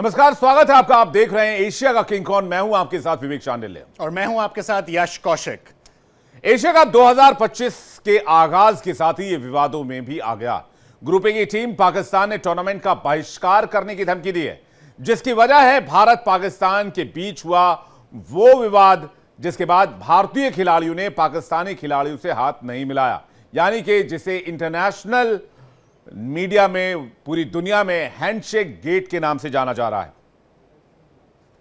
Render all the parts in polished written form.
नमस्कार, स्वागत है आपका। आप देख रहे हैं एशिया का किंग कौन। मैं हूं आपके साथ विवेक चांडिल्य और मैं हूं आपके साथ यश कौशिक। एशिया कप 2025 के आगाज के साथ ही ये विवादों में भी आ गया। ग्रुप ए की टीम पाकिस्तान ने टूर्नामेंट का बहिष्कार करने की धमकी दी है, जिसकी वजह है भारत पाकिस्तान के बीच हुआ वो विवाद जिसके बाद भारतीय खिलाड़ियों ने पाकिस्तानी खिलाड़ियों से हाथ नहीं मिलाया, यानी कि जिसे इंटरनेशनल मीडिया में, पूरी दुनिया में हैंडशेक गेट के नाम से जाना जा रहा है।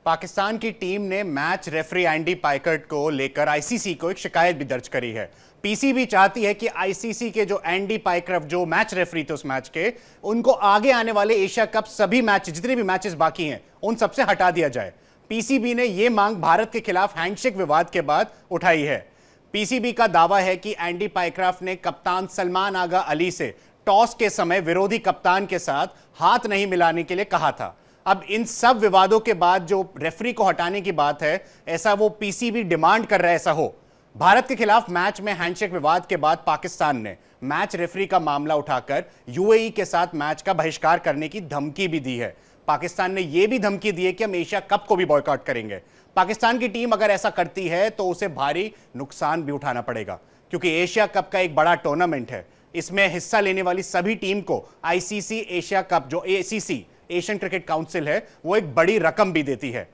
पाकिस्तान की टीम ने मैच रेफरी एंडी पाइकर्ट को लेकर आईसीसी को एक शिकायत भी दर्ज करी है। पीसीबी चाहती है कि आईसीसी के जो एंडी पाइकर्ट जो मैच रेफरी थे उस मैच के, उनको आगे आने वाले एशिया कप सभी मैच, जितने भी मैचेस बाकी हैं, उन सबसे हटा दिया जाए। पीसीबी ने यह मांग भारत के खिलाफ हैंडशेक विवाद के बाद उठाई है। पीसीबी का दावा है कि एंडी पाइकर्ट ने कप्तान सलमान आगा अली से टॉस के समय विरोधी कप्तान के साथ हाथ नहीं मिलाने के लिए कहा था। अब इन सब विवादों के बाद जो रेफरी को हटाने की बात है, ऐसा वो पीसीबी डिमांड कर रहा है ऐसा हो। भारत के खिलाफ मैच में हैंडशेक विवाद के बाद पाकिस्तान ने मैच रेफरी का मामला उठाकर यूएई के साथ मैच का बहिष्कार करने की धमकी भी दी है। पाकिस्तान ने यह भी धमकी दी है कि हम एशिया कप को भी बॉयकॉट करेंगे। पाकिस्तान की टीम अगर ऐसा करती है तो उसे भारी नुकसान भी उठाना पड़ेगा, क्योंकि एशिया कप का एक बड़ा टूर्नामेंट है। इसमें हिस्सा लेने वाली सभी टीम को आईसीसी एशिया कप, जो एसीसी एशियन क्रिकेट काउंसिल है, वो एक बड़ी रकम भी देती है।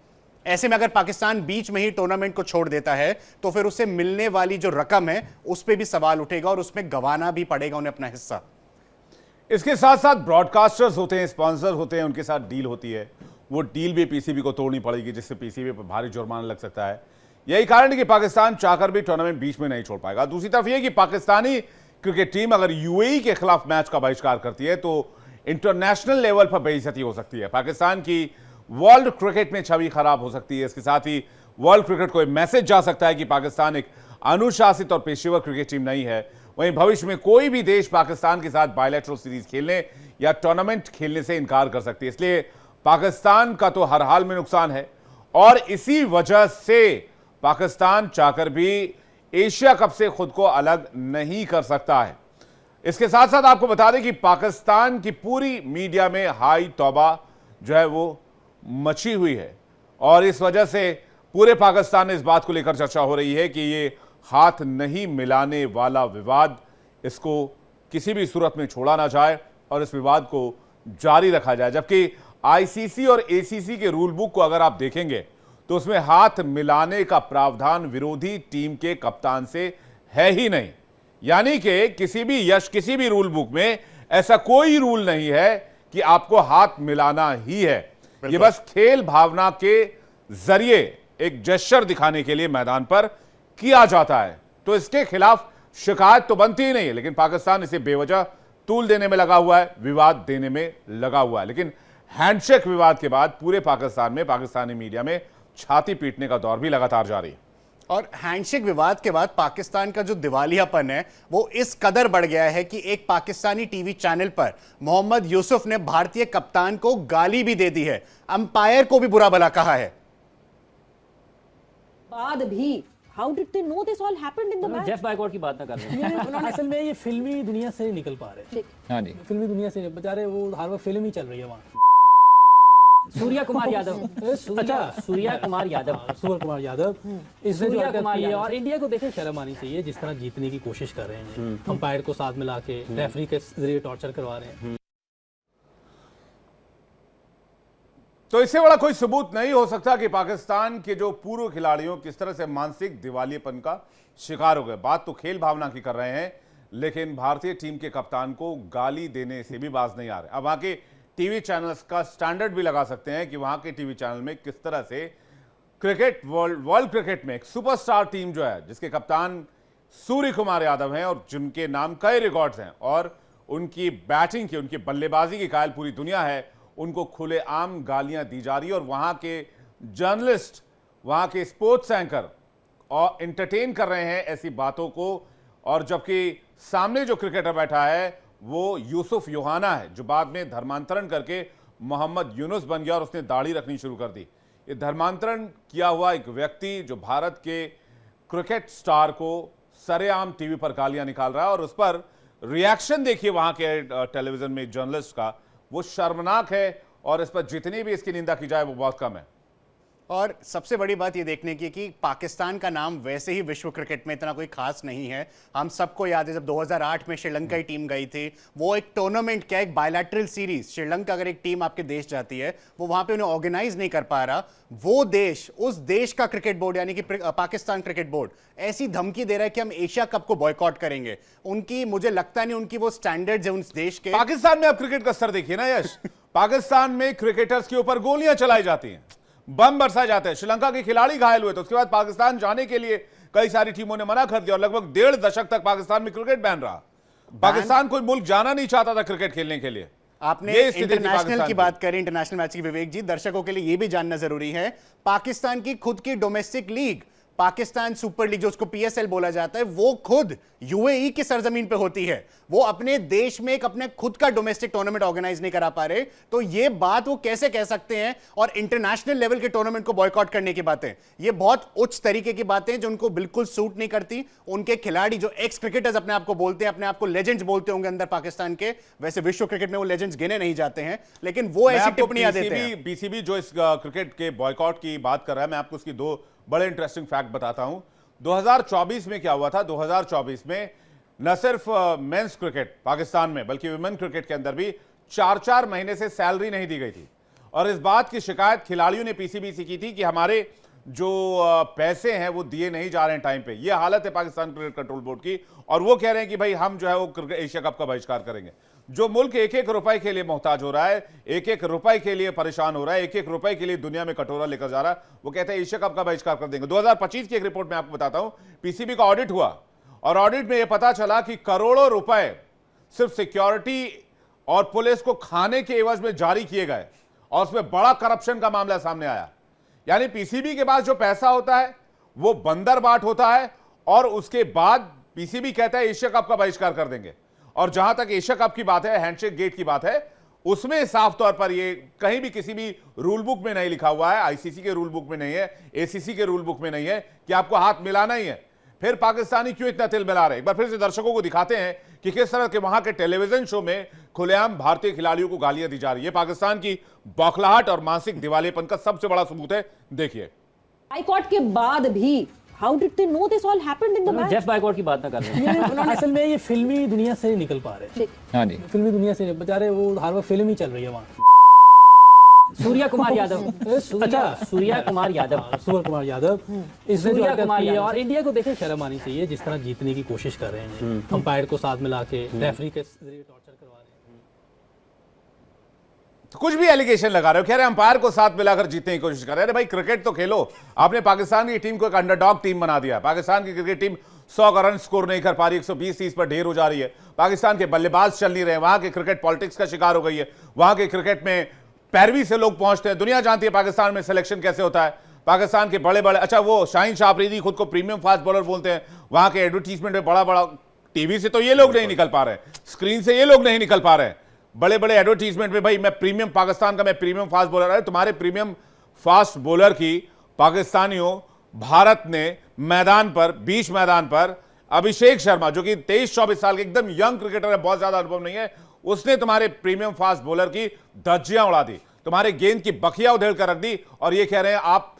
ऐसे में अगर पाकिस्तान बीच में ही टूर्नामेंट को छोड़ देता है तो फिर उसे मिलने वाली जो रकम है उस पर भी सवाल उठेगा और उसमें गंवाना भी पड़ेगा उन्हें अपना हिस्सा। इसके साथ साथ ब्रॉडकास्टर्स होते हैं, स्पॉन्सर होते हैं, उनके साथ डील होती है। वो डील भी पीसीबी को तोड़नी पड़ेगी, जिससे पीसीबी पर भारी जुर्माना लग सकता है। यही कारण है कि पाकिस्तान चाहकर भी टूर्नामेंट बीच में नहीं छोड़ पाएगा। दूसरी तरफ यह कि पाकिस्तानी क्रिकेट टीम अगर यूएई के खिलाफ मैच का बहिष्कार करती है तो इंटरनेशनल लेवल पर बेइज्जती हो सकती है। पाकिस्तान की वर्ल्ड क्रिकेट में छवि खराब हो सकती है। इसके साथ ही वर्ल्ड क्रिकेट को एक मैसेज जा सकता है कि पाकिस्तान एक अनुशासित और पेशेवर क्रिकेट टीम नहीं है। वहीं भविष्य में कोई भी देश पाकिस्तान के साथ बायलैटरल सीरीज खेलने या टूर्नामेंट खेलने से इनकार कर सकती है। इसलिए पाकिस्तान का तो हर हाल में नुकसान है और इसी वजह से पाकिस्तान चाहकर भी एशिया कप से खुद को अलग नहीं कर सकता है। इसके साथ साथ आपको बता दें कि पाकिस्तान की पूरी मीडिया में हाई तौबा जो है वो मची हुई है और इस वजह से पूरे पाकिस्तान में इस बात को लेकर चर्चा हो रही है कि ये हाथ नहीं मिलाने वाला विवाद, इसको किसी भी सूरत में छोड़ा ना जाए और इस विवाद को जारी रखा जाए। जबकि आईसीसी और एसीसी के रूल बुक को अगर आप देखेंगे तो उसमें हाथ मिलाने का प्रावधान विरोधी टीम के कप्तान से है ही नहीं। यानी कि किसी भी रूल बुक में ऐसा कोई रूल नहीं है कि आपको हाथ मिलाना ही है। ये बस खेल भावना के जरिए एक जेस्चर दिखाने के लिए मैदान पर किया जाता है, तो इसके खिलाफ शिकायत तो बनती ही नहीं है। लेकिन पाकिस्तान इसे बेवजह तूल देने में लगा हुआ है, विवाद देने में लगा हुआ है। लेकिन हैंडशेक विवाद के बाद पूरे पाकिस्तान में, पाकिस्तानी मीडिया में छाती पीटने का दौर भी लगातार जारी है। और हैंडशेक विवाद के बाद पाकिस्तान का जो दिवालियापन है वो इस कदर बढ़ गया है कि एक पाकिस्तानी टीवी चैनल पर मोहम्मद यूसुफ ने भारतीय कप्तान को गाली भी दे दी है, अंपायर को भी बुरा भला कहा है। बाद भी How did they know this all happened in the match? Jeff boycott की बात ना कर रहे हैं। असल में ये फिल्मी दुनिया से निकल पा रहे हैं। हाँ जी, फिल्मी दुनिया से बेचारे वो हर वक्त फिल्म ही चल रही है वहाँ। सूर्या कुमार यादव, सूर्या कुमार यादव, सूर्य कुमार यादव, इसने जो सूर्या हरकत कुमार की है यादव। और इंडिया को देखे शर्म आनी चाहिए जिस तरह जीतने की कोशिश कर रहे हैं, अंपायर को साथ मिला के रेफरी के जरिए टॉर्चर करवा रहे हैं। तो इससे बड़ा कोई सबूत नहीं हो सकता कि पाकिस्तान के जो पूर्व खिलाड़ियों किस तरह से मानसिक दिवालियेपन का शिकार हो गए। बात तो खेल भावना की कर रहे हैं, लेकिन भारतीय टीम के कप्तान को गाली देने से भी बाज नहीं आ रहे। अब वहां के टीवी चैनल्स का स्टैंडर्ड भी लगा सकते हैं कि वहां के टीवी चैनल में किस तरह से क्रिकेट वर्ल्ड क्रिकेट में एक सुपरस्टार टीम जो है, जिसके कप्तान सूर्य कुमार यादव हैं और जिनके नाम कई रिकॉर्ड्स हैं और उनकी बैटिंग की, उनकी बल्लेबाजी की कायल पूरी दुनिया है, उनको खुलेआम गालियां दी जा रही है। और वहां के जर्नलिस्ट, वहां के स्पोर्ट्स एंकर और एंटरटेन कर रहे हैं ऐसी बातों को। और जबकि सामने जो क्रिकेटर बैठा है वो यूसुफ योहाना है, जो बाद में धर्मांतरण करके मोहम्मद यूनुस बन गया और उसने दाढ़ी रखनी शुरू कर दी। ये धर्मांतरण किया हुआ एक व्यक्ति जो भारत के क्रिकेट स्टार को सरेआम टीवी पर गालियां निकाल रहा है और उस पर रिएक्शन देखिए वहां के टेलीविजन में जर्नलिस्ट का, वो शर्मनाक है और इस पर जितनी भी इसकी निंदा की जाए वो बहुत कम है। और सबसे बड़ी बात ये देखने की कि पाकिस्तान का नाम वैसे ही विश्व क्रिकेट में इतना कोई खास नहीं है। हम सबको याद है जब 2008 में श्रीलंका की टीम गई थी, वो एक टूर्नामेंट क्या, एक बायलैटरल सीरीज, श्रीलंका अगर एक टीम आपके देश जाती है वो वहां पे उन्हें ऑर्गेनाइज नहीं कर पा रहा, वो देश, उस देश का क्रिकेट बोर्ड यानी कि पाकिस्तान क्रिकेट बोर्ड ऐसी धमकी दे रहा है कि हम एशिया कप को बॉयकॉट करेंगे। उनकी, मुझे लगता नहीं उनकी वो स्टैंडर्ड्स है उस देश के। पाकिस्तान में आप क्रिकेट का स्तर देखिए ना यश, पाकिस्तान में क्रिकेटर्स के ऊपर गोलियां चलाई जाती हैं, बम बरसाए जाते हैं, श्रीलंका के खिलाड़ी घायल हुए तो उसके बाद पाकिस्तान जाने के लिए कई सारी टीमों ने मना कर दिया और लगभग 1.5 दशक तक पाकिस्तान में क्रिकेट बैन रहा। पाकिस्तान कोई मुल्क जाना नहीं चाहता था क्रिकेट खेलने के लिए। आपने इंटरनेशनल की बात करी, इंटरनेशनल मैच की, विवेक जी, दर्शकों के लिए यह भी जानना जरूरी है, पाकिस्तान की खुद की domestic league, Pakistan super league जो उसको पीएसएल बोला जाता है, वो खुद यूएई की सरजमीन पे होती है। वो अपने देश में एक अपने खुद का डोमेस्टिक टूर्नामेंट ऑर्गेनाइज नहीं करा पा रहे, तो ये बात वो कैसे कह सकते हैं? और इंटरनेशनल लेवल के टूर्नामेंट को बॉयकॉट करने की बातें, ये बहुत उच्च तरीके की बातें जो उनको बिल्कुल सूट नहीं करती। उनके खिलाड़ी जो एक्स क्रिकेटर्स अपने आप को बोलते हैं, अपने आप को लेजेंड्स बोलते होंगे अंदर पाकिस्तान के, वैसे विश्व क्रिकेट में वो लेजेंड्स गिने नहीं जाते हैं, लेकिन वो ऐसी टिप्पणियां देते हैं। बीसीबी जो इस क्रिकेट के बॉयकॉट की बात कर रहा है, मैं आपको उसकी दो बड़े इंटरेस्टिंग फैक्ट बताता हूं। 2024 में क्या हुआ था? 2024 में न सिर्फ मेंस क्रिकेट पाकिस्तान में बल्कि वुमेन क्रिकेट के अंदर भी 4-4 महीने से सैलरी नहीं दी गई थी और इस बात की शिकायत खिलाड़ियों ने पीसीबी से की थी कि हमारे जो पैसे हैं वो दिए नहीं जा रहे हैं टाइम पे। ये हालत है पाकिस्तान क्रिकेट कंट्रोल बोर्ड की और वो कह रहे हैं कि भाई हम जो है वो एशिया कप का बहिष्कार करेंगे। जो मुल्क एक एक रुपए के लिए मोहताज हो रहा है, एक एक रुपए के लिए परेशान हो रहा है, एक एक रुपए के लिए दुनिया में कटोरा लेकर जा रहा है, वो कहते हैं एशिया कप का बहिष्कार कर देंगे। 2025 की एक रिपोर्ट में आपको बताता हूं, पीसीबी का ऑडिट हुआ और ऑडिट में यह पता चला कि करोड़ों रुपए सिर्फ सिक्योरिटी और पुलिस को खाने के एवज में जारी किए गए और उसमें बड़ा करप्शन का मामला सामने आया। यानी पीसीबी के पास जो पैसा होता है वो बंदर बाट होता है और उसके बाद पीसीबी कहता है एशिया कप का बहिष्कार कर देंगे। और जहां तक एशिया कप की बात है, हैंडशेक गेट की बात है, उसमें साफ तौर पर ये कहीं भी किसी भी रूल बुक में नहीं लिखा हुआ है, आईसीसी के रूल बुक में नहीं है, एसीसी के रूल बुक में नहीं है कि आपको हाथ मिलाना ही है। फिर पाकिस्तानी क्यों इतना तिल मिला रहे? एक बार फिर से दर्शकों को दिखाते हैं कि किस तरह के वहां के टेलीविजन शो में खुलेआम भारतीय खिलाड़ियों को गालियां दी जा रही है। पाकिस्तान की बौखलाहट और मानसिक दिवालियेपन का सबसे बड़ा सबूत है, देखिए। बाइकॉट के बाद भी how did they know this all happened in the match? Jeff boycott की बात ना कर रहे हैं। उन्होंने असल में ये फिल्मी दुनिया से नहीं निकल पा रहे। हाँ जी, फिल्मी दुनिया से बेचारे, वो हर वक्त फिल्म ही चल रही है वहाँ। सूर्या कुमार यादव, सूर्या कुमार यादव, सूर्य कुमार यादव, इसने जो सूर्या हरकत कुमार की है, यादव और इंडिया को देखे शर्म आनी चाहिए जिस तरह जीतने की कोशिश कर रहे हैं, अंपायर को साथ मिला के रेफरी के जरिए टॉर्चर करवा रहे हैं। तो कुछ भी एलिगेशन लगा रहे हो, कह रहे अंपायर को साथ मिलाकर जीतने की कोशिश कर रहे हैं। अरे भाई क्रिकेट तो खेलो। आपने पाकिस्तान की टीम को एक अंडरडॉग टीम बना दिया। पाकिस्तान की क्रिकेट टीम 100 का रन स्कोर नहीं कर पा रही, 120-30 पर ढेर हो जा रही है। पाकिस्तान के बल्लेबाज चल नहीं रहे, वहां के क्रिकेट पॉलिटिक्स का शिकार हो गई है। वहां के क्रिकेट में पैरवी से लोग पहुंचते हैं। दुनिया जानती है पाकिस्तान में सिलेक्शन कैसे होता है। पाकिस्तान के बड़े बड़े, अच्छा वो शाहीन शाह अफरीदी खुद को प्रीमियम फास्ट बॉलर बोलते हैं, वहां के एडवर्टीजमेंट में बड़ा बड़ा, टीवी से तो ये लोग नहीं निकल पा रहे, स्क्रीन से ये लोग नहीं निकल पा रहे, बड़े बड़े एडवर्टीजमेंट में भाई मैं प्रीमियम पाकिस्तान का, मैं प्रीमियम फास्ट बॉलर। है तुम्हारे प्रीमियम फास्ट बॉलर की पाकिस्तानियों, भारत ने मैदान पर, बीच मैदान पर अभिषेक शर्मा जो कि 23-24 साल के एकदम यंग क्रिकेटर है, बहुत ज्यादा अनुभव नहीं है, उसने तुम्हारे प्रीमियम फास्ट बॉलर की धज्जियां उड़ा दी, तुम्हारे गेंद की बखिया उधेड़ कर रख दी और ये कह रहे हैं आप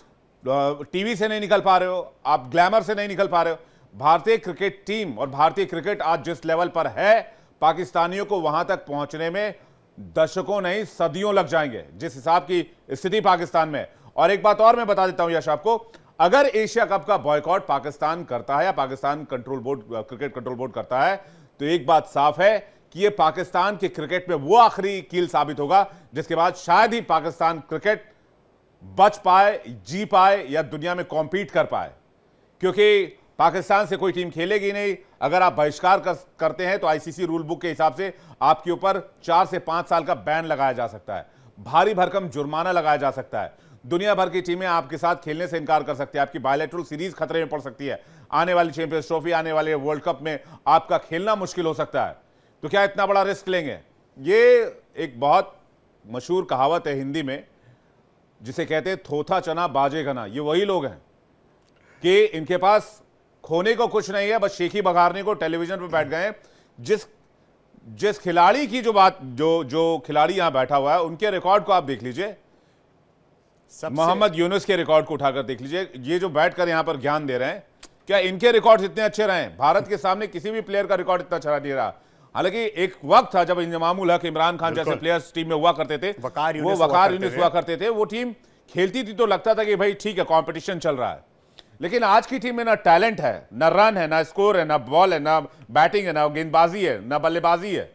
टीवी से नहीं निकल पा रहे हो, आप ग्लैमर से नहीं निकल पा रहे हो। भारतीय क्रिकेट टीम और भारतीय क्रिकेट आज जिस लेवल पर है, पाकिस्तानियों को वहां तक पहुंचने में दशकों नहीं सदियों लग जाएंगे, जिस हिसाब की स्थिति पाकिस्तान में। और एक बात और मैं बता देता हूं यश आपको, अगर एशिया कप का बॉयकॉट पाकिस्तान करता है या Pakistan control board, cricket control board करता है, तो एक बात साफ है कि यह पाकिस्तान के क्रिकेट में वो आखिरी कील साबित होगा जिसके बाद शायद ही पाकिस्तान क्रिकेट बच पाए, जी पाए या दुनिया में कॉम्पीट कर पाए, क्योंकि पाकिस्तान से कोई टीम खेलेगी नहीं। अगर आप बहिष्कार करते हैं तो आईसीसी रूल बुक के हिसाब से आपके ऊपर 4 से 5 साल का बैन लगाया जा सकता है, भारी भरकम जुर्माना लगाया जा सकता है, दुनिया भर की टीमें आपके साथ खेलने से इनकार कर सकती है, आपकी बायलैटरल सीरीज खतरे में पड़ सकती है, आने वाली चैंपियंस ट्रॉफी, आने वाले वर्ल्ड कप में आपका खेलना मुश्किल हो सकता है। तो क्या इतना बड़ा रिस्क लेंगे? ये एक बहुत मशहूर कहावत है हिंदी में जिसे कहते हैं थोथा चना बाजे घना। ये वही लोग हैं कि इनके पास खोने को कुछ नहीं है, बस शेखी बघारने को टेलीविजन पर बैठ गए। जिस जिस खिलाड़ी की जो बात जो खिलाड़ी यहां बैठा हुआ है उनके रिकॉर्ड को आप देख लीजिए, मोहम्मद यूनुस के रिकॉर्ड को उठाकर देख लीजिए। ये जो बैठकर यहां पर ज्ञान दे रहे हैं, क्या इनके रिकॉर्ड इतने अच्छे रहे? भारत के सामने किसी भी प्लेयर का रिकॉर्ड इतना अच्छा नहीं रहा। हालांकि एक वक्त था जब इंजमामुल हक, इमरान खान जैसे प्लेयर्स टीम में हुआ करते थे, वकार वो वकार यूनुस हुआ करते थे, वो टीम खेलती थी तो लगता था कि भाई ठीक है कंपटीशन चल रहा है। लेकिन आज की टीम में ना टैलेंट है, ना रन है, ना स्कोर है, ना बॉल है, ना बैटिंग है, ना गेंदबाजी है, ना बल्लेबाजी है,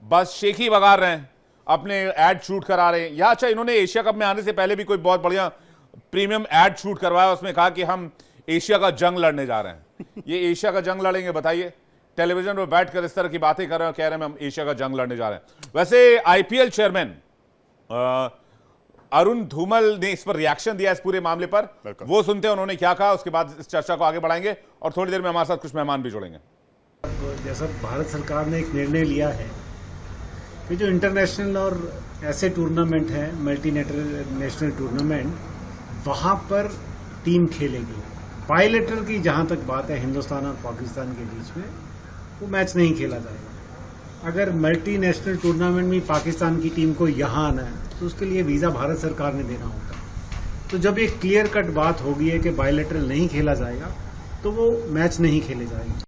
बस शेखी बगा रहे हैं, अपने एड शूट करा रहे हैं। या अच्छा, इन्होंने एशिया कप में आने से पहले भी कोई बहुत बढ़िया प्रीमियम एड शूट करवाया, उसमें कहा कि हम एशिया का जंग लड़ने जा रहे हैं। ये एशिया का जंग लड़ेंगे बताइए? टेलीविजन पर बैठकर इस तरह की बातें कर रहे हैं, कह रहे हैं हम एशिया का जंग लड़ने जा रहे हैं। वैसे आईपीएल चेयरमैन अरुण धूमल ने इस पर रिएक्शन दिया, इस पूरे मामले पर, वो सुनते हैं उन्होंने क्या कहा, उसके बाद इस चर्चा को आगे बढ़ाएंगे और थोड़ी देर में हमारे साथ कुछ मेहमान भी जुड़ेंगे। जैसा भारत सरकार ने एक निर्णय लिया है कि जो इंटरनेशनल और ऐसे टूर्नामेंट हैं, मल्टी नेशनल टूर्नामेंट, वहां पर टीम खेलेगी। बायलैटरल की जहां तक बात है हिंदुस्तान और पाकिस्तान के बीच में, वो मैच नहीं खेला जाएगा। अगर मल्टी नेशनल टूर्नामेंट में पाकिस्तान की टीम को यहां आना है तो उसके लिए वीजा भारत सरकार ने देना होगा। तो जब एक क्लियर कट बात होगी है कि बायलैटरल नहीं खेला जाएगा तो वो मैच नहीं खेले जाएंगे।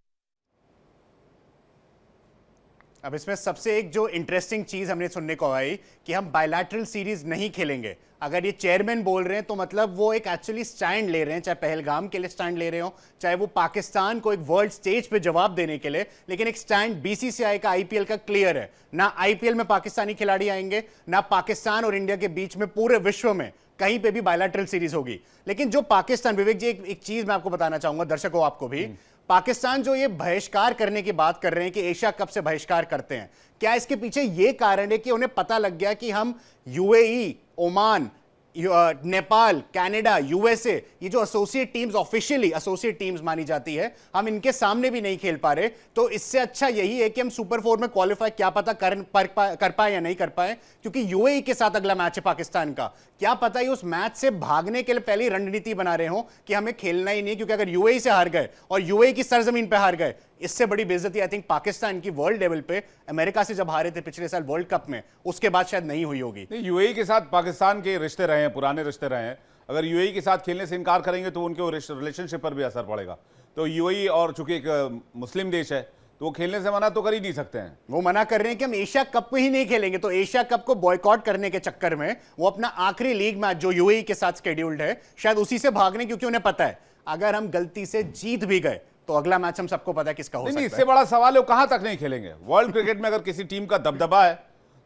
अब इसमें सबसे एक जो इंटरेस्टिंग चीज हमने सुनने को आई कि हम बायलैटरल सीरीज नहीं खेलेंगे। अगर ये चेयरमैन बोल रहे हैं तो मतलब वो एक एक्चुअली स्टैंड ले रहे हैं, चाहे पहलगाम के लिए स्टैंड ले रहे हो, चाहे वो पाकिस्तान को एक वर्ल्ड स्टेज पे जवाब देने के लिए, लेकिन एक स्टैंड बीसीसीआई का आईपीएल का क्लियर है। ना आईपीएल में पाकिस्तानी खिलाड़ी आएंगे, ना पाकिस्तान और इंडिया के बीच में पूरे विश्व में कहीं पे भी बायलैटरल सीरीज होगी। लेकिन जो पाकिस्तान, विवेक जी एक चीज मैं आपको बताना चाहूंगा, दर्शकों आपको भी, पाकिस्तान जो ये बहिष्कार करने की बात कर रहे हैं कि एशिया कप से बहिष्कार करते हैं, क्या इसके पीछे ये कारण है कि उन्हें पता लग गया कि हम UAE, Oman, Nepal, Canada, USA, ये जो associate teams, officially associate teams मानी जाती है, हम इनके सामने भी नहीं खेल पा रहे, तो इससे अच्छा यही है कि हम सुपर 4 में क्वालिफाई क्या पता कर पाए या नहीं कर पाए, क्योंकि यूएई के साथ अगला मैच है पाकिस्तान का। क्या पता ही उस मैच से भागने के लिए पहले रणनीति बना रहे हो कि हमें खेलना ही नहीं, क्योंकि अगर यूएई से हार गए और यूएई की सरजमीन पर हार गए, इससे बड़ी बेइज्जती आई थिंक पाकिस्तान की वर्ल्ड लेवल पे अमेरिका से जब हारे थे पिछले साल वर्ल्ड कप में, उसके बाद शायद नहीं हुई होगी। यूएई के साथ पाकिस्तान के रिश्ते रहे हैं, पुराने रिश्ते रहे हैं। अगर यूएई के साथ खेलने से इनकार करेंगे तो उनके रिलेशनशिप पर भी असर पड़ेगा। तो यूएई और चूंकि एक मुस्लिम देश है तो वो खेलने से मना तो कर ही नहीं सकते हैं। वो मना कर रहे हैं कि हम एशिया कप में ही नहीं खेलेंगे, तो एशिया कप को बॉयकॉट करने के चक्कर में वो अपना आखिरी लीग मैच जो यूएई के साथ शेड्यूल्ड है, शायद उसी से भागने, क्योंकि उन्हें पता है अगर हम गलती से जीत भी गए तो अगला मैच हम सबको पता है किसका हो सकता है। इससे बड़ा सवाल है वो कहां तक नहीं खेलेंगे। वर्ल्ड क्रिकेट में अगर किसी टीम का दबदबा है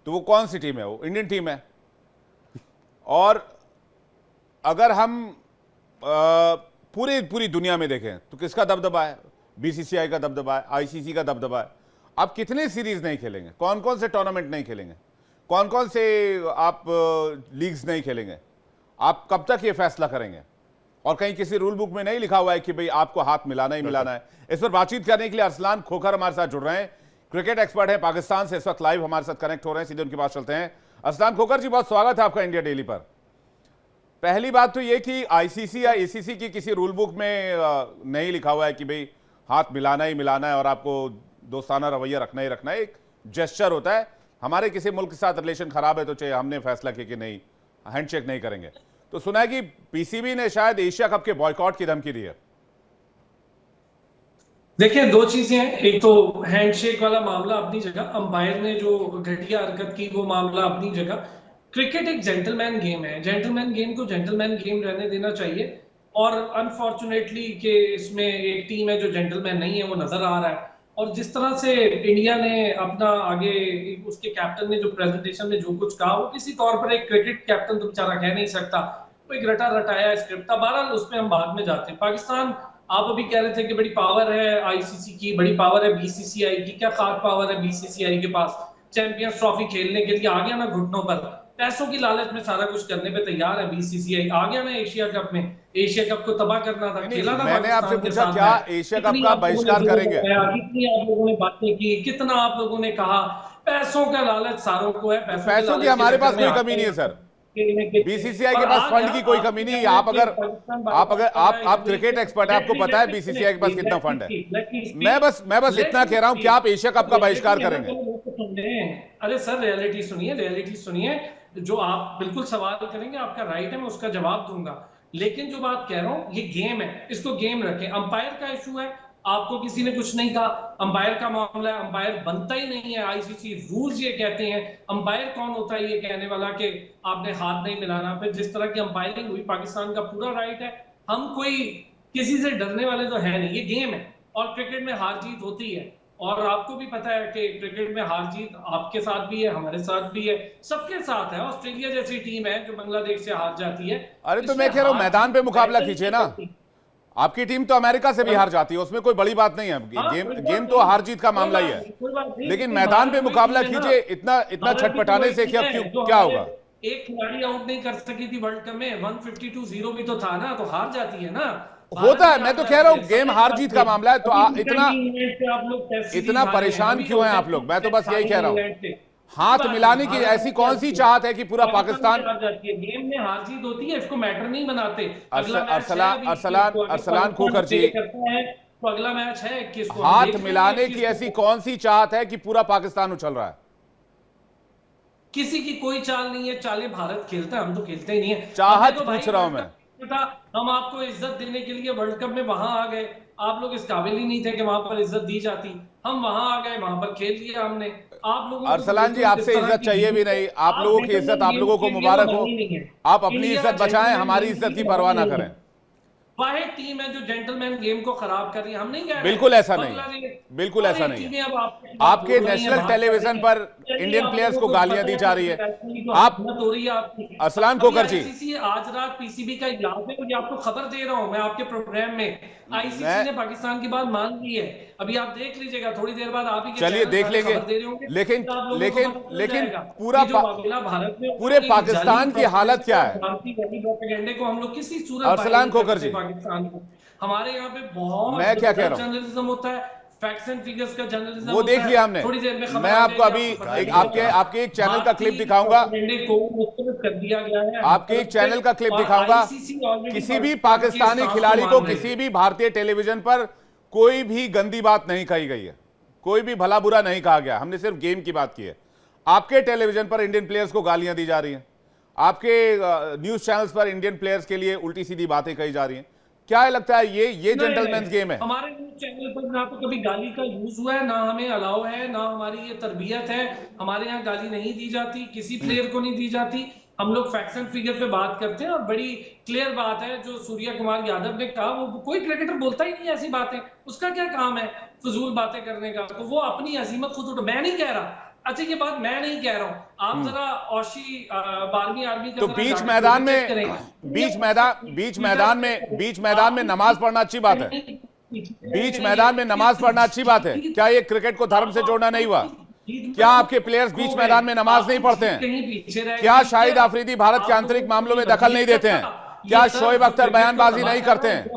तो वो कौन सी टीम है? वो इंडियन टीम है। और अगर हम पूरी दुनिया में देखें तो किसका दबदबा है? बीसीसीआई का दबदबा है, आईसीसी का दबदबा है। आप कितने सीरीज नहीं खेलेंगे? कौन कौन से टूर्नामेंट नहीं खेलेंगे? कौन कौन से आप लीग्स नहीं खेलेंगे? आप कब तक ये फैसला करेंगे? और कहीं किसी रूल बुक में नहीं लिखा हुआ है कि भाई आपको हाथ मिलाना ही मिलाना है। इस पर बातचीत करने के लिए अरसलान खोखर हमारे साथ जुड़ रहे हैं, क्रिकेट एक्सपर्ट है, पाकिस्तान से इस वक्त लाइव हमारे साथ कनेक्ट हो रहे हैं, सीधे उनके पास चलते हैं। अरसलान खोखर जी, बहुत स्वागत है आपका इंडिया डेली पर। पहली बात तो ये कि आईसीसी या एसीसी की किसी रूल बुक में नहीं लिखा हुआ है कि भाई हाथ मिलाना ही मिलाना है और आपको दोस्ताना रवैया रखना ही रखना है। एक जेस्चर होता है। हमारे किसी मुल्क के साथ रिलेशन खराब है तो चाहे हमने फैसला किया कि नहीं, हैंडशेक नहीं करेंगे। तो सुना है कि पीसीबी ने शायद एशिया कप के बॉयकॉट की धमकी दी है। देखिए, दो चीजें हैं। एक तो हैंडशेक वाला मामला अपनी जगह, अंपायर ने जो घटिया हरकत की वो मामला अपनी जगह। क्रिकेट एक जेंटलमैन गेम है, जेंटलमैन गेम को जेंटलमैन गेम रहने देना चाहिए। और अनफॉर्चुनेटली कि इसमें एक टीम है जो जेंटलमैन नहीं है, वो नजर आ रहा है। और जिस तरह से इंडिया ने अपना आगे, उसके कैप्टन ने जो प्रेजेंटेशन में जो कुछ कहा, वो किसी तौर पर एक क्रिकेट कैप्टन तो बेचारा कह नहीं सकता, वो एक रटा रटाया स्क्रिप्ट था। बहरहाल उस पर हम बाद में जाते हैं। पाकिस्तान, आप अभी कह रहे थे कि बड़ी पावर है आईसीसी की, बड़ी पावर है बीसीसीआई की। क्या खास पावर है बीसीसीआई के पास? चैंपियंस ट्रॉफी खेलने के लिए आ गया ना घुटनों पर, पैसों की लालच में सारा कुछ करने पे तैयार है बीसीसीआई। आ गया ना एशिया कप में, एशिया कप को तबाह करना था, खेला था। मैंने आपसे पूछा क्या एशिया कप का बहिष्कार करेंगे? कितनी आप लोगों ने बातें की, कितना आप लोगों ने कहा, पैसों का लालच सारों को है। पैसों की हमारे पास कोई कमी नहीं है सर, बीसीसीआई के पास फंड की कोई कमी नहीं है। आप क्रिकेट एक्सपर्ट है, आपको पता है बीसीसीआई के पास कितना फंड है। मैं बस इतना कह रहा हूं कि आप एशिया कप का बहिष्कार करेंगे। सुनिए, अरे सर रियलिटी सुनिए। जो आप बिल्कुल सवाल करेंगे आपका राइट है, मैं उसका जवाब दूंगा। लेकिन जो बात कह रहा हूं ये गेम है, इसको गेम रखें। अंपायर का इशू है, आपको किसी ने कुछ नहीं कहा, अंपायर का मामला है, अंपायर बनता ही नहीं है। आईसीसी रूल्स ये कहते हैं, अंपायर कौन होता है ये कहने वाला कि आपने हाथ नहीं मिलाना। फिर जिस तरह की अंपायरिंग हुई, पाकिस्तान का पूरा राइट है, हम कोई किसी से डरने वाले तो है नहीं। ये गेम है और क्रिकेट में हार जीत होती है, और आपको भी पता है कि क्रिकेट में हार जीत आपके साथ भी है, हमारे साथ भी है, सबके साथ है। ऑस्ट्रेलिया जैसी टीम है जो बांग्लादेश से हार जाती है। अरे तो मैं कह रहा हूं मैदान पे मुकाबला कीजिए ना। आपकी टीम तो अमेरिका से भी हार जाती है, उसमें कोई बड़ी बात नहीं है। गेम तो हार जीत का मामला ही है, लेकिन मैदान पे मुकाबला कीजिए। इतना छटपटाने से क्या होगा? एक खिलाड़ी आउट नहीं कर सकी थी वर्ल्ड कप में, 152-0 भी तो था ना, तो हार जाती है ना। होता है, मैं तो कह रहा हूं गेम हार जीत का मामला है। तो इतना परेशान क्यों हैं आप लोग? मैं तो बस यही कह रहा हूं, हाथ मिलाने की ऐसी कौन सी चाहत है कि पूरा पाकिस्तान गेम में हार जीत होती है, इसको मैटर नहीं बनाते। अरसलान खोखर जी, तो अगला मैच है किसको हाथ मिलाने की ऐसी कौन सी चाहत है कि पूरा पाकिस्तान उछल रहा है? किसी की कोई चाल नहीं है, चाले भारत खेलता है, हम तो खेलते ही नहीं है। चाहत पूछ रहा हूं मैं। हम आपको इज्जत देने के लिए वर्ल्ड कप में वहां आ गए, आप लोग इस काबिल ही नहीं थे कि वहां पर इज्जत दी जाती। हम वहां आ गए, वहां पर खेल लिया हमने। आप लोगों अरसलान जी, आपसे इज्जत चाहिए भी नहीं। आप लोगों की इज्जत, आप लोगों को मुबारक हो। आप अपनी इज्जत बचाएं, हमारी इज्जत की परवाह ना करें। वाहिद टीम है जो जेंटलमैन गेम को खराब कर रही है, हम नहीं कह रहे। बिल्कुल ऐसा नहीं, बिल्कुल ऐसा नहीं है। आपके नेशनल टेलीविजन पर इंडियन प्लेयर्स को गालियां दी जा रही है। आप अरसलान खोखर जी, आज रात पीसीबी का इजलास है, मुझे आपको खबर दे रहा हूं मैं आपके प्रोग्राम में, आईसीसी ने पाकिस्तान की बात मान ली है। अभी आप देख लीजिएगा, थोड़ी देर बाद आप ही चलिए देख लेंगे। लेकिन पूरे पाकिस्तान की हालत क्या है? को हम लोग किसी सूरत अरसलान खोखर जी, पाकिस्तान को, हमारे यहाँ पे बहुत मैं क्या कह रहा हूँ, जर्नलिज्म होता है, फैक्ट्स एंड फिगर्स का जर्नलिज्म वो देख लिया हमने। थोड़ी देर में मैं आपको अभी आपके एक चैनल का क्लिप दिखाऊंगा, आपके एक चैनल का क्लिप दिखाऊंगा। किसी भी पाकिस्तानी खिलाड़ी को किसी भी भारतीय टेलीविजन पर कोई भी गंदी बात नहीं कही गई है, कोई भी भला बुरा नहीं कहा गया। हमने सिर्फ गेम की बात की है। आपके टेलीविजन पर इंडियन प्लेयर्स को गालियां दी जा रही हैं, आपके न्यूज चैनल्स पर इंडियन प्लेयर्स के लिए उल्टी सीधी बातें कही जा रही हैं। क्या लगता है ये जेंटलमैन्स गेम है? हमारे न्यूज चैनल पर ना तो कभी गाली का यूज हुआ है, ना हमें अलाउ है, ना हमारी ये तरबियत है। हमारे यहाँ गाली नहीं दी जाती, किसी प्लेयर को नहीं दी जाती। हम लोग फैक्ट्स एंड फिगर पे बात करते हैं, और बड़ी क्लियर बात है जो सूर्या कुमार यादव ने कहा, वो कोई क्रिकेटर बोलता ही नहीं ऐसी बातें। उसका क्या काम है फजूल बातें करने का? तो वो अपनी अजीमत खुद उठा, मैं नहीं कह रहा। अच्छा, ये बात मैं नहीं कह रहा हूँ, आप जरा औशी 12वीं आर्मी तो बीच मैदान में नमाज पढ़ना अच्छी बात है। बीच मैदान में नमाज पढ़ना अच्छी बात है। क्या ये क्रिकेट को धर्म से जोड़ना नहीं हुआ? क्या आपके प्लेयर्स बीच मैदान में नमाज नहीं पढ़ते हैं? क्या शाहिद आफरीदी भारत के आंतरिक मामलों में दखल नहीं देते हैं? क्या शोएब अख्तर बयानबाजी नहीं करते हैं?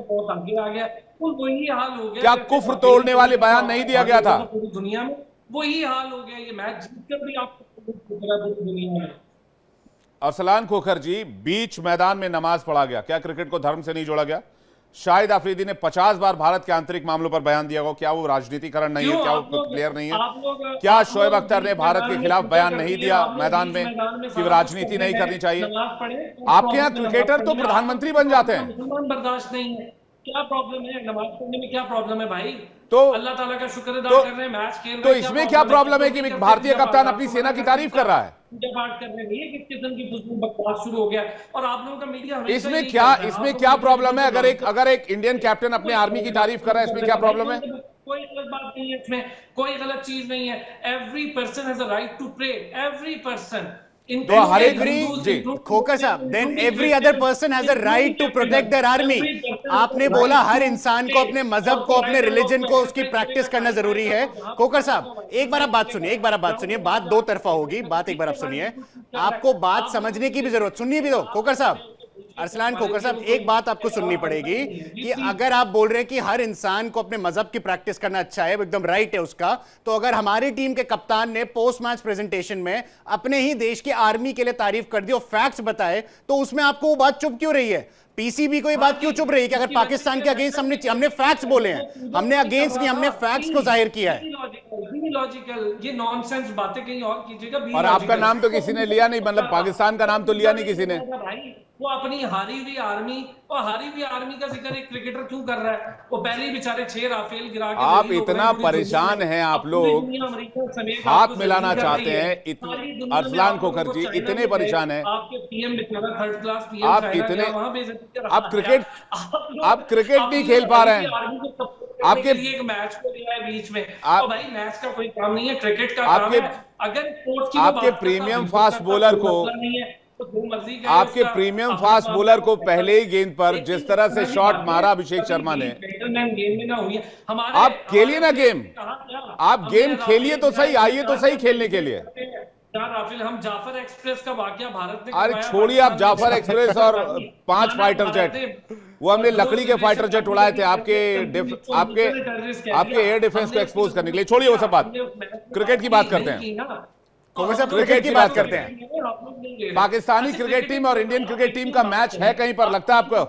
क्या कुफ्र तोड़ने वाले बयान नहीं दिया गया था? दुनिया में वही हाल हो गया। ये मैच जीतकर भी आपको दुनिया में। अरसलान खोखर जी, बीच मैदान में नमाज पढ़ा गया, क्या क्रिकेट को धर्म से नहीं जोड़ा गया? शाहिद आफरीदी ने 50 बार भारत के आंतरिक मामलों पर बयान दिया हो, क्या वो राजनीतिकरण नहीं है? क्या वो प्लेयर नहीं है? क्या शोएब अख्तर ने भारत के खिलाफ बयान नहीं दिया मैदान में कि राजनीति नहीं करनी चाहिए? आपके यहाँ क्रिकेटर तो प्रधानमंत्री बन जाते हैं। बर्दाश्त नहीं है, क्या प्रॉब्लम है? नमाज पढ़ने में क्या प्रॉब्लम है भाई? तो अल्लाह ताला का शुक्र अदा कर रहे हैं, मैच खेल रहे हैं। तो इसमें क्या प्रॉब्लम है कि भारतीय कप्तान अपनी सेना की तारीफ कर रहा है? बात कर रहे हैं किस किस्म की बकवास शुरू हो गया, और आप लोगों का मीडिया इसमें क्या प्रॉब्लम है? अगर एक इंडियन कैप्टन अपने आर्मी की तारीफ कर रहा है, इसमें क्या प्रॉब्लम है? कोई गलत बात नहीं है, इसमें कोई गलत चीज नहीं है। Every person has a right to pray, every person. तो हर एक जी खोखर साहब, then every other person has a right to protect their army. आपने बोला हर इंसान को अपने मजहब को, अपने रिलीजन को, उसकी प्रैक्टिस करना जरूरी है। खोखर साहब, एक बार आप बात सुनिए, बात दो तरफा होगी, बात एक बार आप सुनिए, आपको बात समझने की भी जरूरत, सुनिए भी दो। खोखर साहब, अरसलान खोखर साहब, एक बात आपको सुननी पड़ेगी कि अगर आप बोल रहे हैं कि हर इंसान को अपने मजहब की प्रैक्टिस करना अच्छा है, एकदम राइट है उसका, तो अगर हमारी टीम के कप्तान ने पोस्ट मैच प्रेजेंटेशन में अपने ही देश की आर्मी के लिए तारीफ कर दी और फैक्ट्स बताए, तो उसमें आपको वो बात चुप क्यों रही है? पीसीबी को ये बात क्यों चुप रही है कि अगर पाकिस्तान के अगेंस्ट हमने फैक्ट्स बोले हैं, हमने अगेंस्ट नहीं, हमने फैक्ट्स को जाहिर किया है। लॉजिकल, ये नॉनसेंस बातें कहीं और कीजिएगा। और आपका नाम तो किसी ने लिया नहीं, मतलब पाकिस्तान का नाम तो लिया नहीं किसी ने। भाई वो अपनी हारी हुई आर्मी का जिक्र एक क्रिकेटर क्यों कर रहा है? वो पहले ही बेचारे 6 राफेल गिरा के आप इतना परेशान हैं, आप लोग हाथ मिलाना चाहते हैं, अरसलान खोखर जी इतने परेशान हैं, आपके पीएम बेचारा थर्ड क्लास पीएम, आप इतने, आप क्रिकेट नहीं खेल पा रहे हैं, आपके लिए एक मैच को लिया है बीच में। तो भाई मैच का कोई काम नहीं है, क्रिकेट का काम है। अगर स्पोर्ट्स की आपके प्रीमियम फास्ट बॉलर को, आपके प्रीमियम फास्ट बॉलर को पहले ही गेंद पर जिस तरह से शॉट मारा अभिषेक शर्मा ने, आप खेलिए ना गेम, आप गेम खेलिए तो सही, आइए तो सही खेलने के लिए। राफेल, हम जाफर एक्सप्रेस का वाकया भारत ने, अरे छोड़िए आप जाफर एक्सप्रेस और 5 फाइटर जेट, वो हमने लकड़ी के फाइटर जेट उड़ाए थे आपके एयर डिफेंस को एक्सपोज करने के लिए। छोड़िए वो सब बात, क्रिकेट की बात करते हैं, क्रिकेट की बात करते हैं। पाकिस्तानी क्रिकेट टीम और इंडियन क्रिकेट टीम का मैच है कहीं पर, लगता है आपको?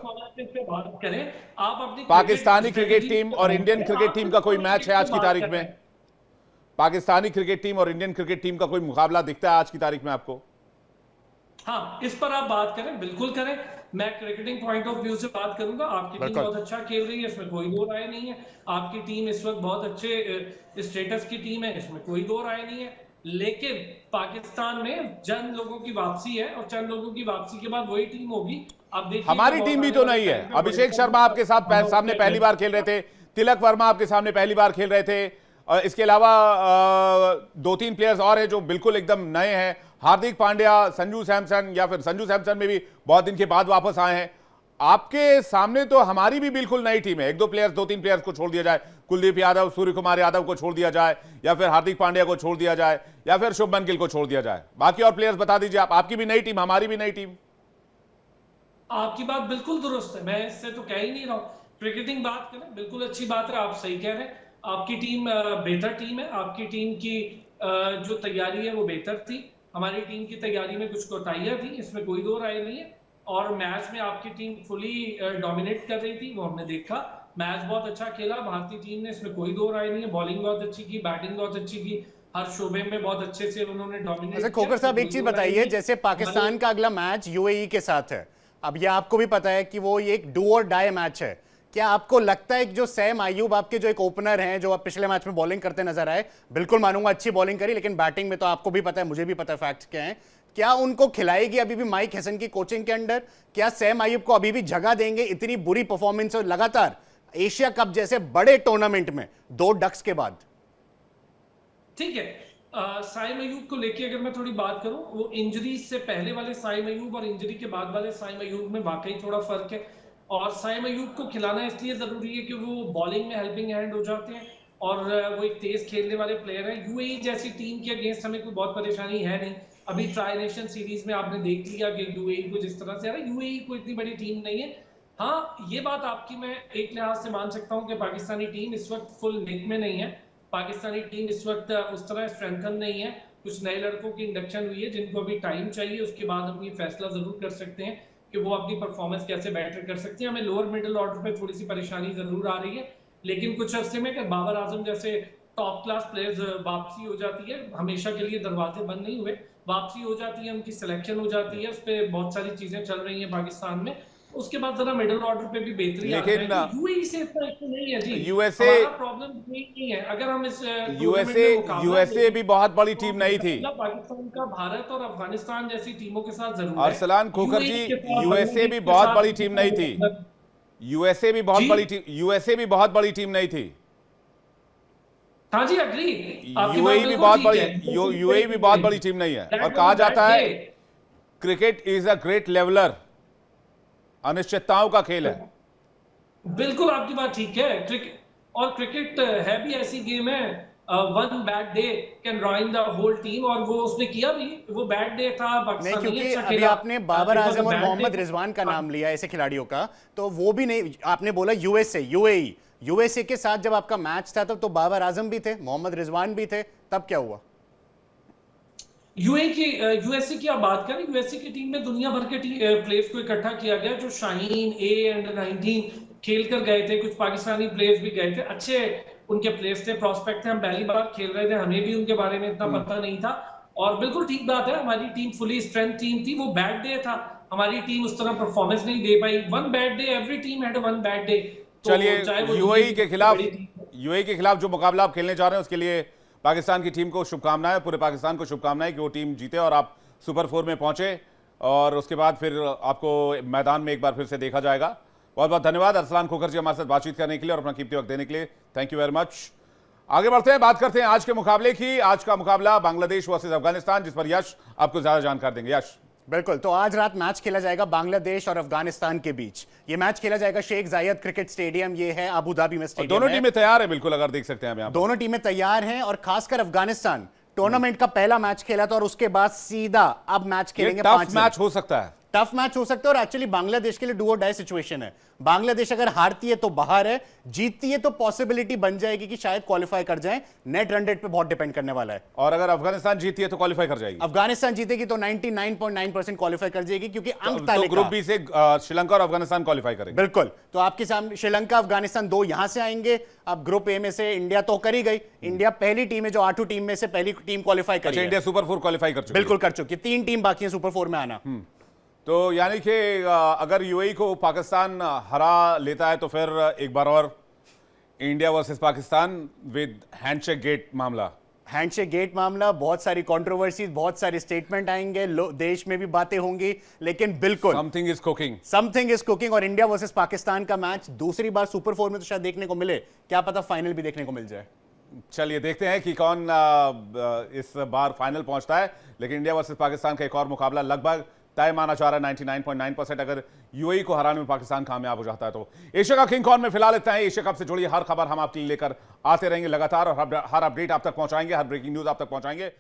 पाकिस्तानी क्रिकेट टीम और इंडियन क्रिकेट टीम का कोई मैच है आज की तारीख में? पाकिस्तानी क्रिकेट टीम और इंडियन क्रिकेट टीम का कोई मुकाबला दिखता है आज की तारीख में आपको? हाँ, इस पर आप बात करें, बिल्कुल करें। मैं क्रिकेटिंग पॉइंट ऑफ व्यू से बात करूंगा। आपकी टीम बहुत अच्छा खेल रही है, इसमें कोई दो राय नहीं है। आपकी टीम इस वक्त बहुत अच्छे स्टेटस की टीम है, इसमें कोई दो राय नहीं है। लेकिन पाकिस्तान में चंद लोगों की वापसी है और चंद लोगों की वापसी के बाद वही टीम होगी। आप देखिए, हमारी टीम भी तो नहीं है। अभिषेक शर्मा आपके सामने पहली बार खेल रहे थे, तिलक वर्मा आपके सामने पहली बार खेल रहे थे, और इसके अलावा 2-3 प्लेयर्स और हैं जो बिल्कुल एकदम नए हैं, हार्दिक पांड्या, संजू सैमसन, या फिर संजू सैमसन में भी बहुत दिन के बाद वापस आए हैं। आपके सामने तो हमारी भी बिल्कुल नई टीम है। 2-3 प्लेयर्स को छोड़ दिया जाए, कुलदीप यादव, सूर्य कुमार यादव को छोड़ दिया जाए, या फिर हार्दिक पांड्या को छोड़ दिया जाए, या फिर शुभमन गिल को छोड़ दिया जाए, बाकी और प्लेयर्स बता दीजिए आप। आपकी भी नई टीम, हमारी भी नई टीम। आपकी बात बिल्कुल दुरुस्त है, मैं इससे तो कह ही नहीं रहा हूं। क्रिकेटिंग बात करें, बिल्कुल अच्छी बात है, आप सही कह रहे हैं। आपकी टीम बेहतर टीम है, आपकी टीम की जो तैयारी है वो बेहतर थी। हमारी टीम की तैयारी में कुछ कोताहियां थी, इसमें कोई दो राय नहीं है। और मैच में आपकी टीम फुली डोमिनेट कर रही थी, वो हमने देखा। मैच बहुत अच्छा खेला भारतीय टीम ने, इसमें कोई दो राय नहीं है। बॉलिंग बहुत अच्छी की, बैटिंग बहुत अच्छी की, हर शोबे में बहुत अच्छे से उन्होंने डोमिनेट किया। खोखर साहब, एक चीज बताइए, जैसे पाकिस्तान का अगला मैच यूएई के साथ है, अब ये आपको भी पता है कि वो एक डू और डाई मैच है। क्या आपको लगता है कि जो सैम अयूब आपके जो एक ओपनर हैं, जो आप पिछले मैच में बॉलिंग करते नजर आए, बिल्कुल मानूंगा अच्छी बॉलिंग करी, लेकिन बैटिंग में तो आपको भी पता है, मुझे भी पता है फैक्ट्स क्या हैं, क्या उनको खिलाएगी अभी भी माइक हैसन की कोचिंग के अंडर? क्या सैम अयूब को अभी भी जगह देंगे इतनी बुरी परफॉर्मेंस और लगातार एशिया कप जैसे बड़े टूर्नामेंट में 2 डक्स के बाद? ठीक है, साइम अयूब को लेके अगर मैं थोड़ी बात करूं, वो इंजरी से पहले वाले साइम अयूब और इंजरी के बाद वाले साइम अयूब में वाकई थोड़ा फर्क है। और साइम अयूब को खिलाना इसलिए जरूरी है कि वो बॉलिंग में हेल्पिंग हैंड हो जाते हैं और वो एक तेज खेलने वाले प्लेयर हैं। यूएई जैसी टीम के अगेंस्ट हमें कोई बहुत परेशानी है नहीं। अभी ट्राई नेशन सीरीज में आपने देख लिया कि यूएई को जिस तरह से आ रहा है, यूएई कोई इतनी बड़ी टीम नहीं है। हाँ, ये बात आपकी मैं एक लिहाज से मान सकता हूँ कि पाकिस्तानी टीम इस वक्त फुल निक में नहीं है। पाकिस्तानी टीम इस वक्त उस तरह स्ट्रेंथन नहीं है। कुछ नए लड़कों की इंडक्शन हुई है जिनको अभी टाइम चाहिए, उसके बाद हम ये फैसला जरूर कर सकते हैं कि वो अपनी परफॉर्मेंस कैसे बेटर कर सकते हैं। हमें लोअर मिडिल ऑर्डर पे थोड़ी सी परेशानी जरूर आ रही है, लेकिन कुछ अरसे में कि बाबर आजम जैसे टॉप क्लास प्लेयर्स वापसी हो जाती है, हमेशा के लिए दरवाजे बंद नहीं हुए, वापसी हो जाती है, उनकी सिलेक्शन हो जाती है, उस पर बहुत सारी चीजें चल रही हैं पाकिस्तान में, उसके बाद जरा मिडिल ऑर्डर पे भी बेहतरी। लेकिन यूएई से इतना इशू नहीं है जी, यूएसए प्रॉब्लम नहीं है। अगर हम इस यूएसए भी बहुत बड़ी टीम नहीं थी। पाकिस्तान का भारत और अफगानिस्तान जैसी टीमों के साथ जरूर अरसलान खोखर जी, यूएसए भी बहुत बड़ी टीम नहीं थी। यूएसए भी बहुत बड़ी टीम नहीं थी। हाँ जी, अग्री। यूएई भी बहुत बड़ी टीम नहीं है। और कहा जाता है cricket is a great leveller, अनिश्चितताओं का खेल है। बिल्कुल आपकी बात ठीक है। क्रिकेट है भी ऐसी गेम है, one bad day can ruin the whole team, और वो उसने किया भी। वो बैड डे था नहीं, क्योंकि अभी आपने बाबर आजम और मोहम्मद रिजवान का नाम लिया ऐसे खिलाड़ियों का, तो वो भी नहीं, आपने बोला यूएसए के साथ जब आपका मैच था तब तो बाबर आजम भी थे, मोहम्मद रिजवान भी थे, तब क्या हुआ? यूएसए की आप बात करें, यूएसए की टीम में दुनिया भर के प्लेयर्स को इकट्ठा किया गया, जो शाहीन A अंडर 19 खेल कर गए थे, कुछ पाकिस्तानी प्लेयर्स भी गए थे, अच्छे उनके प्लेयर्स थे, प्रॉस्पेक्ट थे, हम पहली बार खेल रहे थे, हमें भी उनके बारे में इतना पता नहीं था। और बिल्कुल ठीक बात है, हमारी टीम फुली स्ट्रेंथ टीम थी। वो बैड डे था, हमारी टीम उस तरह परफॉर्मेंस नहीं दे पाई। One bad day, every team had one bad day. चलिए, यूएई के खिलाफ जो मुकाबला आप खेलने जा रहे हैं उसके लिए पाकिस्तान की टीम को शुभकामनाएं, पूरे पाकिस्तान को शुभकामनाएं कि वो टीम जीते और आप सुपर 4 में पहुंचे, और उसके बाद फिर आपको मैदान में एक बार फिर से देखा जाएगा। बहुत बहुत धन्यवाद अरसलान खोखर जी हमारे साथ बातचीत करने के लिए और अपना कीमती वक्त देने के लिए। Thank you very much. आगे बढ़ते हैं, बात करते हैं आज के मुकाबले की। आज का मुकाबला बांग्लादेश वर्सेस अफगानिस्तान, जिस पर यश आपको ज्यादा जानकारी देंगे। यश। बिल्कुल, तो आज रात मैच खेला जाएगा बांग्लादेश और अफगानिस्तान के बीच। ये मैच खेला जाएगा शेख जायद क्रिकेट स्टेडियम, ये है अबू धाबी में स्टेडियम। दोनों टीमें तैयार है, बिल्कुल, अगर देख सकते हैं यहाँ दोनों टीमें तैयार हैं, और खासकर अफगानिस्तान टूर्नामेंट का पहला मैच खेला था और उसके बाद सीधा अब मैच खेलेंगे। टफ मैच हो सकता है, टफ मैच हो सकता है, और एक्चुअली बांग्लादेश के लिए डू और डाई सिचुएशन है। बांग्लादेश अगर हारती है तो बाहर है, जीतती है तो पॉसिबिलिटी बन जाएगी कि शायद क्वालिफाई कर जाए। नेट रन रेट पे बहुत डिपेंड करने वाला है। और अगर अफगानिस्तान जीती है तो क्वालिफाई कर जाएगी। अफगानिस्तान जीतेगी तो 99.9% क्वालिफाई कर जाएगी, क्योंकि अंक तो ग्रुप बी से श्रीलंका और अफगानिस्तान क्वालिफाई करेंगे। बिल्कुल, तो आपके सामने श्रीलंका अफगानिस्तान दो यहां से आएंगे। अब ग्रुप ए में से इंडिया तो कर ही गई, इंडिया पहली टीम है जो 8 टीम में से पहली टीम क्वालिफाई करी है। इंडिया सुपर 4 क्वालिफाई कर चुकी है। बिल्कुल कर चुकी है, 3 टीम बाकी है सुपर 4 में आना। तो यानी कि अगर यूएई को पाकिस्तान हरा लेता है तो फिर एक बार और India versus Pakistan with handshake gate मामला। हैंडशेक गेट मामला, बहुत सारी कंट्रोवर्सीज, बहुत सारे स्टेटमेंट आएंगे, देश में भी बातें होंगी, लेकिन बिल्कुल something is cooking, something is cooking. और इंडिया वर्सेस पाकिस्तान का मैच दूसरी बार सुपर 4 में तो शायद देखने को मिले, क्या पता फाइनल भी देखने को मिल जाए। चलिए देखते हैं कि कौन इस बार फाइनल पहुंचता है, लेकिन इंडिया वर्सेस पाकिस्तान का एक और मुकाबला लगभग तय माना जा रहा है 99.9%। अगर यूएई को हराने में पाकिस्तान कामयाब हो जाता है तो। एशिया का किंग कॉन में फिलहाल इतना है। एशिया कप से जुड़ी हर खबर हम आपके लिए लेकर आते रहेंगे लगातार, और हर अपडेट आप तक पहुंचाएंगे, हर ब्रेकिंग न्यूज आप तक पहुंचाएंगे।